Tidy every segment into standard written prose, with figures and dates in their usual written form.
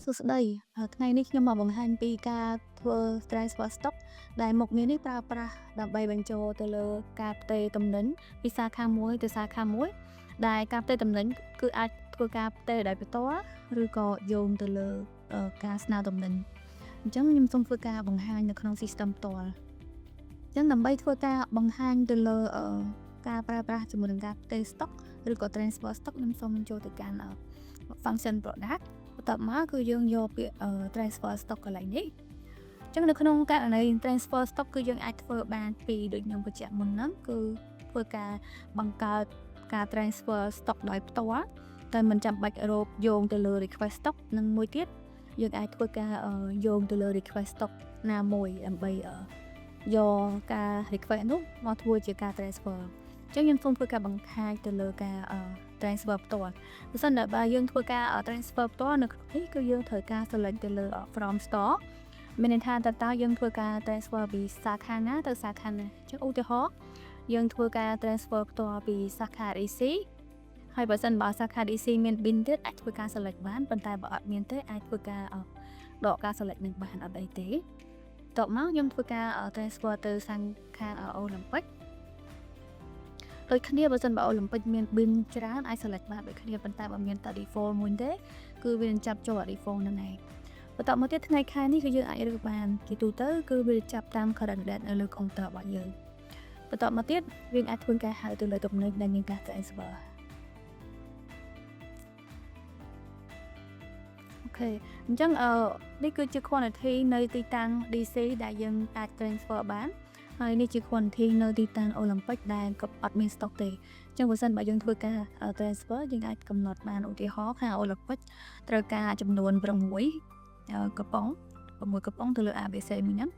សួស្តីថ្ងៃនេះខ្ញុំមកបង្ហាញពីការធ្វើ transfer stock ដែលមុខងារនេះប្រើប្រាស់ដើម្បីបញ្ចូលទៅលើការផ្ទេរទំនិញពីសាខាមួយទៅសាខាមួយដែលការផ្ទេរទំនិញគឺអាចធ្វើការផ្ទេរដោយផ្ទាល់ឬក៏យោងទៅលើការស្នើទំនិញអញ្ចឹងខ្ញុំសូមធ្វើការបង្ហាញនៅក្នុង system ផ្ទាល់អញ្ចឹងដើម្បីធ្វើការបង្ហាញទៅលើការប្រើប្រាស់ជាមួយនឹងការផ្ទេរ stock ឬក៏ transfer stock ខ្ញុំសូមចូលទៅកាន់ function product បន្ទាប់មកគឺយើងយកពាក្យ transfer stock កន្លែងនេះអញ្ចឹងនៅក្នុងករណី transfer stock គឺយើងអាចធ្វើបានពីដូចខ្ញុំបញ្ជាក់មុនហ្នឹងគឺធ្វើការបង្កើតការ transfer stock ដោយផ្ទាល់តែមិនចាំបាច់រកយោងទៅលើ request stock និងមួយទៀតយើងអាចធ្វើការយោងទៅលើ request stock ណាមួយដើម្បីយកការ request នោះមកធ្វើជាការ transfer អញ្ចឹងខ្ញុំសូមធ្វើការបង្ហាញទៅលើការ transfer ផ្ទាល់បើសិនតែបើយើងធ្វើការ transfer ផ្ទាល់នៅក្នុងនេះគឺយើងត្រូវការ select ទៅលើ from store មានន័យថាតើយើងធ្វើការ transfer ពីសាខាណាទៅសាខាណាអញ្ចឹងឧទាហរណ៍យើងធ្វើការ transfer ផ្ទាល់ពីសាខា DC ហើយបើសិនបើសាខា DC មាន bin ទៀតអាចធ្វើការ select បានប៉ុន្តែបើអត់មានទេអាចធ្វើការដកការ select នឹងបានអត់អីទេតបមកខ្ញុំធ្វើការ transfer ទៅសាខា Olympic ដូចគ្នាបើសិនបើ Olympic មាន bin ច្រើនអាច select បានដូចគ្នាប៉ុន្តែបើមានតែ default មួយទេគឺវានឹងចាប់ចូល default ហ្នឹងឯងបន្តមកទៀតថ្ងៃខែនេះគឺយើងអាចរើសបានជាទូទៅគឺវាចាប់តាម current date នៅលើ computer របស់យើងបន្តមកទៀតយើងអាចធ្វើការហៅទៅលើទំនិញដែលមានការ transfer អូខេអញ្ចឹងនេះគឺជា quantity នៅទីតាំង DC ដែលយើងអាច transfer បានហើយនេះជា quantity នៅទីតាំង Olympic ដែលក៏អត់មាន stock ទេអញ្ចឹងបើសិនបើយើងធ្វើការ transfer យើងអាចកំណត់បានឧទាហរណ៍ខាង Olympic ត្រូវការចំនួន6កំប៉ុងទៅលើ ABC មួយហ្នឹង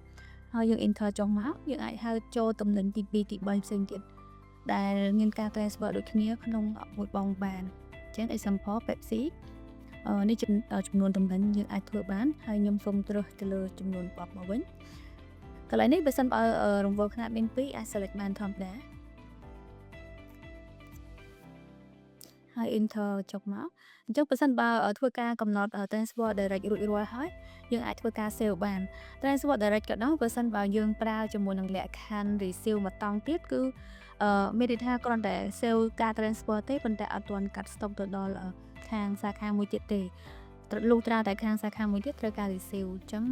ហើយយើង enter ចុងមកយើងអាចហៅចូលទំនិញទី2ទី3ផ្សេងទៀតដែលមានការ transfer ដូចគ្នាក្នុងមួយបងបានអញ្ចឹង example Pepsi នេះចំនួនទំនិញយើងអាចធ្វើបានហើយខ្ញុំសូមត្រើសទៅលើចំនួនបបមកវិញកន្លែងនេះបើសិនបើរង្វល់ខ្នាតមាន2អាច select បានធម្មតាហើយ enter ចុចមកអញ្ចឹងបើសិនបើធ្វើការកំណត់ transfer direct រួចរាល់ហើយយើងអាចធ្វើការ save បាន transfer direct ក៏ដោយបើសិនបើយើងប្រើជាមួយនឹងលក្ខខណ្ឌ receive មកតង់ទៀតគឺមានន័យថាគ្រាន់តែ save ការ transfer ទេប៉ុន្តែអត់ទាន់កាត់ stock ទៅដល់ខាងសាខាមួយទៀតទេលុះត្រាតែខាងសាខាមួយទៀតត្រូវការ receive អញ្ចឹង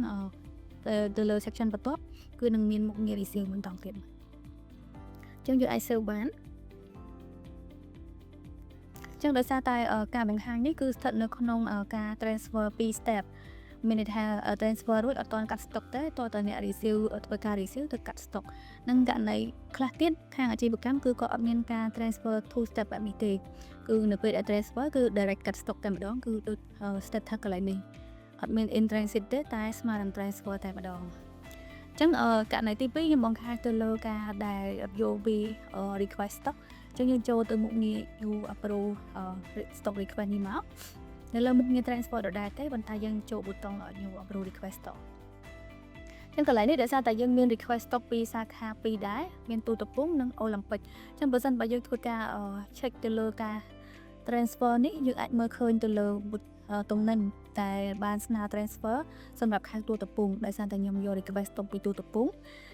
ទៅលើ section បន្ទាប់គឺនឹងមានមុខងារ receive មួយតង់ទៀតអញ្ចឹងយើងអាច save បានចឹងដោយសារតែការបង្ហាញនេះគឺស្ថិតនៅក្នុងការ transfer 2 step មានន័យថា transfer រួចអត់ទាន់កាត់ stock ទេតើអ្នក receive ធ្វើការ receive ទៅកាត់ stock នឹងករណីខ្លះទៀតខាងអាជីវកម្មគឺក៏អត់មានការ transfer 2 step បែបនេះទេគឺនៅពេលដែល transfer គឺ direct កាត់ stock តែម្ដងគឺដូច status កន្លែងនេះអត់មាន in transit ទេតែស្មើនឹង transfer តែម្ដងអញ្ចឹងករណីទី2ខ្ញុំបង្ហាញទៅលើការដែលយកពី request stock អញ្ចឹងយើងចូលទៅមុខងារ new approve stock request នេះមកនៅលើមុខងារ transfer ដដែលទេប៉ុន្តែយើងចូលប៊ូតុង new approve request stock អញ្ចឹងកន្លែងនេះដោយសារតែយើងមាន request stock ពីសាខា2ដែរមានទូទឹកពុំនិង Olympic អញ្ចឹងបើសិនបើយើងធ្វើការ check ទៅលើការ transfer នេះយើងអាចមើលឃើញទៅលើទំនិញតែបានស្នើ transfer សម្រាប់ខាងទូទឹកពុំដោយសារតែខ្ញុំយក request stock ពីទូទឹកពុំ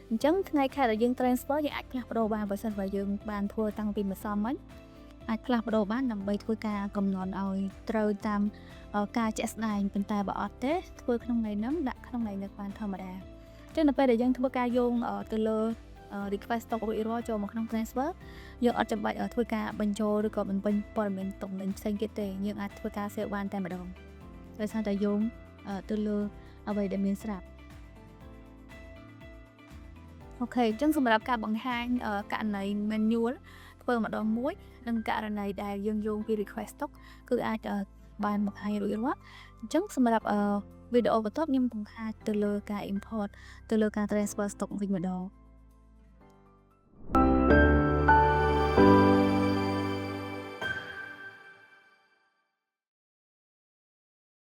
អញ្ចឹងថ្ងៃខែដែលយើង transfer យើងអាចផ្លាស់ប្ដូរបានបើសិនបើយើងបានធ្វើតាំងពីម្សិលមិញអាចផ្លាស់ប្ដូរបានដើម្បីធ្វើការកំណត់ឲ្យត្រូវតាមការជាក់ស្ដែងប៉ុន្តែបើអត់ទេធ្វើក្នុងន័យហ្នឹងដាក់ក្នុងន័យនេះបានធម្មតាអញ្ចឹងនៅពេលដែលយើងធ្វើការយោងទៅលើ request stock រួចរាល់ចូលមកក្នុង transfer យើងអត់ចាំបាច់ធ្វើការបញ្ចូលឬក៏បំពេញព័ត៌មានទំនិញផ្សេងទៀតទេយើងអាចធ្វើការ save បានតែម្ដងដោយសារតែយោងទៅលើអ្វីដែលមានស្រាប់អូខេអញ្ចឹងសម្រាប់ការបង្ហាញករណី manual ធ្វើម្ដងមួយនិងករណីដែលយើងយោងពី request stock គឺអាចបានបង្ហាញរួចរាល់អញ្ចឹងសម្រាប់វីដេអូបន្ទាប់ខ្ញុំបង្ហាញទៅលើការ import ទៅលើការ transfer stock វិញម្ដង